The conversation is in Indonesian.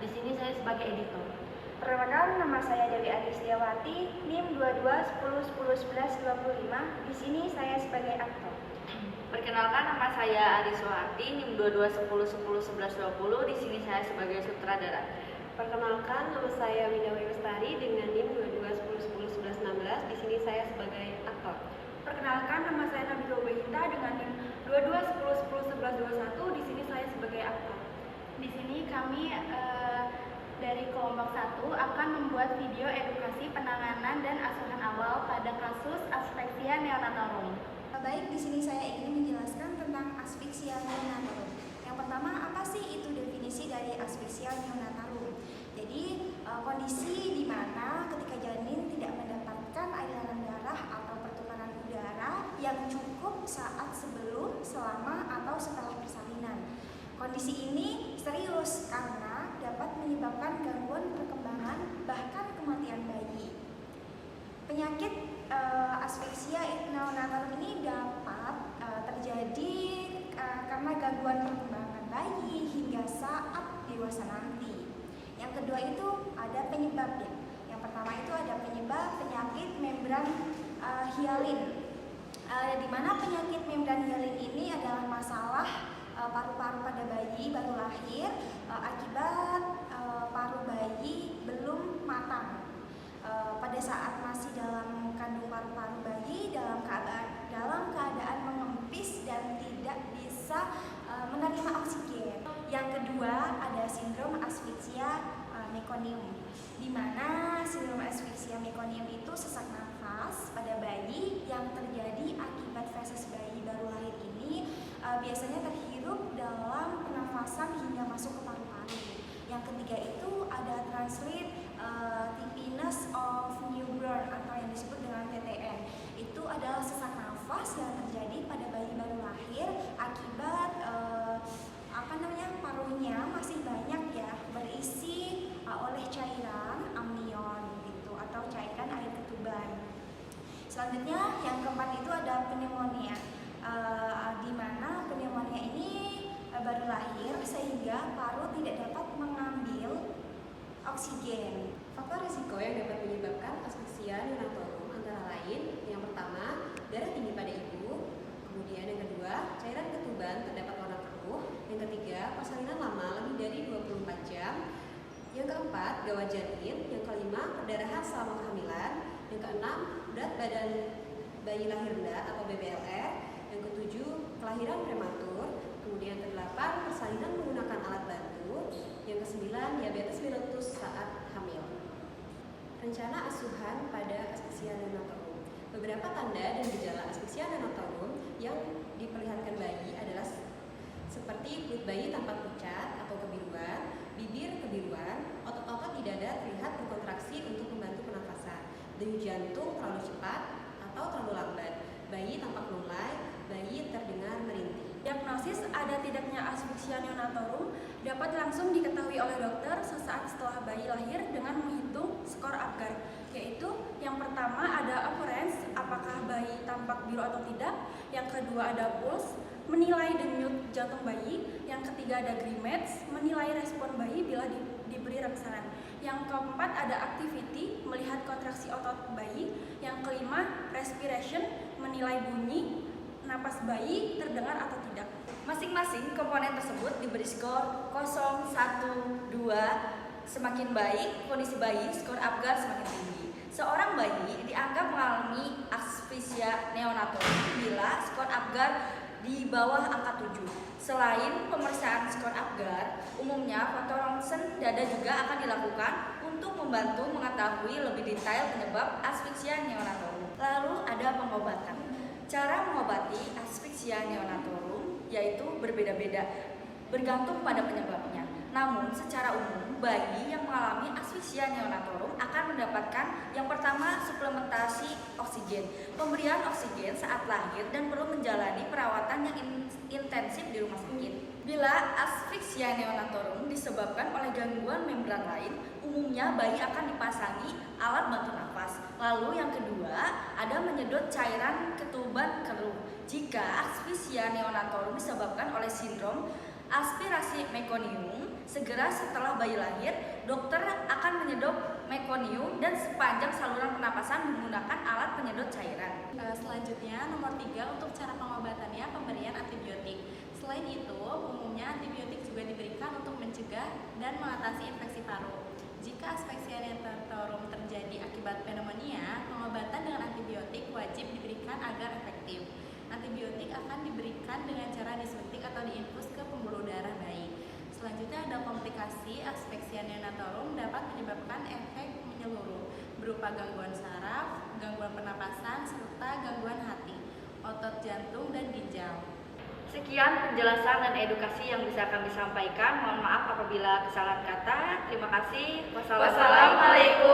Di sini saya sebagai editor. Perkenalkan, nama saya Dewi Agistiawati, NIM 2210101125. Di sini saya sebagai aktor. Perkenalkan, nama saya Ari Soeharti, NIM 2210111120. Di sini saya sebagai sutradara. Perkenalkan, nama saya Widawi Lestari dengan NIM 2210101116. Di sini saya sebagai aktor. Perkenalkan, nama saya Nabila Wahita dengan NIM 2210101121. Di sini saya sebagai aktor. Di sini kami dari kelompok 1 akan membuat video edukasi penanganan dan asuhan awal pada kasus aspeksia neonatorum. Baik, di sini saya ingin menjelaskan tentang asfiksia neonatorum. Yang pertama, apa sih itu definisi dari asfiksia neonatorum? Jadi, kondisi di mana ketika janin tidak mendapatkan aliran darah atau pertukaran udara yang cukup saat sebelum, selama, atau setelah persalinan. Kondisi ini serius karena dapat menyebabkan gangguan perkembangan bahkan kematian bayi. Penyakit asfiksia neonatorum ini dapat terjadi karena gangguan perkembangan bayi hingga saat dewasa nanti. Yang kedua itu ada penyebabnya. Yang pertama itu ada penyebab penyakit membran hialin. Di mana penyakit membran hialin ini adalah masalah paru-paru pada bayi baru lahir akibat paru bayi belum matang. Pada saat masih dalam kandung paru-paru bayi dalam keadaan mengempis dan tidak bisa menerima oksigen. Yang kedua ada sindrom asfiksia mekonium, di mana sindrom asfiksia mekonium itu sesak nafas pada bayi yang terjadi akibat feses bayi baru lahir ini biasanya terhirup dalam pernafasan hingga masuk ke paru-paru. Yang ketiga itu ada transient tipiness of newborn atau yang disebut dengan TTN. Itu adalah sesak nafas yang terjadi pada bayi baru lahir akibat parunya masih banyak ya berisi oleh cairan amnion gitu atau cairan air ketuban. Selanjutnya yang keempat itu ada pneumonia, di mana pneumonia ini baru lahir sehingga paru tidak dapat mengambil oksigen. Faktor risiko yang dapat menyebabkan asfiksia neonatorum antara lain yang pertama, darah tinggi pada ibu. Kemudian yang kedua, cairan ketuban terdapat warna keruh. Yang ketiga, persalinan lama lebih dari 24 jam. Yang keempat, gawat janin. Yang kelima, perdarahan selama kehamilan. Yang keenam, berat badan bayi lahir rendah atau BBLR. Yang ketujuh, kelahiran prematur. Kemudian kedelapan, persalinan menggunakan alat bantu. Yang kesembilan, diabetes mellitus saat hamil. Rencana asuhan pada asfiksia neonatorum. Beberapa tanda dan gejala asfiksia neonatorum yang diperlihatkan bayi adalah seperti kulit bayi tampak pucat atau kebiruan, bibir kebiruan, otot-otot di dada terlihat berkontraksi untuk membantu pernafasan, denyut jantung terlalu cepat atau terlalu lambat, bayi tampak lunglai, bayi terdengar merintih. Diagnosis ada tidaknya asfiksia neonatorum dapat langsung diketahui oleh dokter sesaat setelah bayi lahir dengan menghitung skor Apgar, yaitu yang pertama ada occurrence, apakah bayi tampak biru atau tidak. Yang kedua ada pulse, menilai denyut jantung bayi. Yang ketiga ada Grimace, menilai respon bayi bila diberi rengsangan. Yang keempat ada activity, melihat kontraksi otot bayi. Yang kelima respiration, menilai bunyi napas bayi terdengar atau tidak. Masing-masing komponen tersebut diberi skor 0, 1, 2. Semakin baik kondisi bayi, skor Apgar semakin tinggi. Seorang bayi dianggap mengalami asfiksia neonatorum bila skor Apgar di bawah angka 7. Selain pemeriksaan skor Apgar, umumnya foto ronsen dada juga akan dilakukan untuk membantu mengetahui lebih detail penyebab asfiksia neonatorum. Lalu ada pengobatan. Cara mengobati asfiksia neonatorum yaitu berbeda-beda, bergantung pada penyebabnya. Namun secara umum, bayi yang mengalami asfiksia neonatorum akan mendapatkan yang pertama suplementasi oksigen, pemberian oksigen saat lahir dan perlu menjalani perawatan yang intensif di rumah sakit. Bila asfiksia neonatorum disebabkan oleh gangguan membran lain, umumnya bayi akan dipasangi alat bantu nafas. Lalu yang kedua, ada menyedot cairan ketuban keruh. Jika asfiksia neonatorum disebabkan oleh sindrom aspirasi mekonium, Segera setelah bayi lahir, dokter akan menyedot mekonium dan sepanjang saluran pernapasan menggunakan alat penyedot cairan. Selanjutnya, nomor 3 untuk cara pengobatannya pemberian antibiotik. Selain itu, umumnya antibiotik juga diberikan untuk mencegah dan mengatasi infeksi paru. Jika asphyxia neonatorum terjadi akibat pneumonia, pengobatan dengan antibiotik wajib diberikan agar efektif. Antibiotik akan diberikan dengan cara disuntik atau diinfus ke pembuluh darah bayi. Selanjutnya ada komplikasi asphyxia neonatorum dapat menyebabkan efek menyeluruh berupa gangguan saraf, gangguan pernapasan, serta gangguan hati, otot jantung, dan ginjal. Sekian penjelasan dan edukasi yang bisa kami sampaikan. Mohon maaf apabila kesalahan kata. Terima kasih. Wassalamualaikum